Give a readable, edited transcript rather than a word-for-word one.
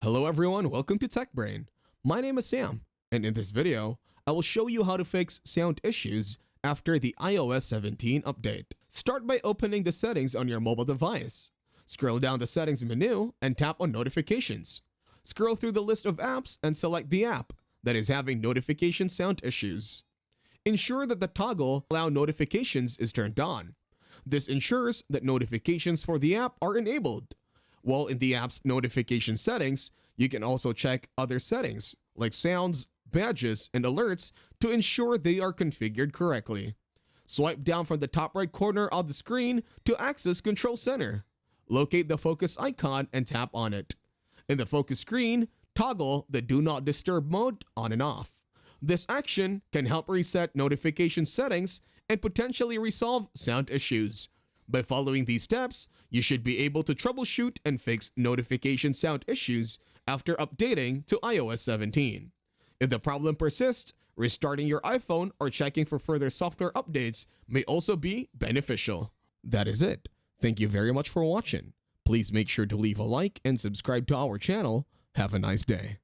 Hello everyone, welcome to Tech Brain. My name is Sam, and in this video, I will show you how to fix sound issues after the iOS 17 update. Start by opening the settings on your mobile device. Scroll down the settings menu and tap on notifications. Scroll through the list of apps and select the app that is having notification sound issues. Ensure that the toggle Allow Notifications is turned on. This ensures that notifications for the app are enabled. While in the app's notification settings, you can also check other settings like sounds, badges, and alerts to ensure they are configured correctly. Swipe down from the top right corner of the screen to access Control Center. Locate the focus icon and tap on it. In the focus screen, toggle the Do Not Disturb mode on and off. This action can help reset notification settings and potentially resolve sound issues. By following these steps, you should be able to troubleshoot and fix notification sound issues after updating to iOS 17. If the problem persists, restarting your iPhone or checking for further software updates may also be beneficial. That is it. Thank you very much for watching. Please make sure to leave a like and subscribe to our channel. Have a nice day.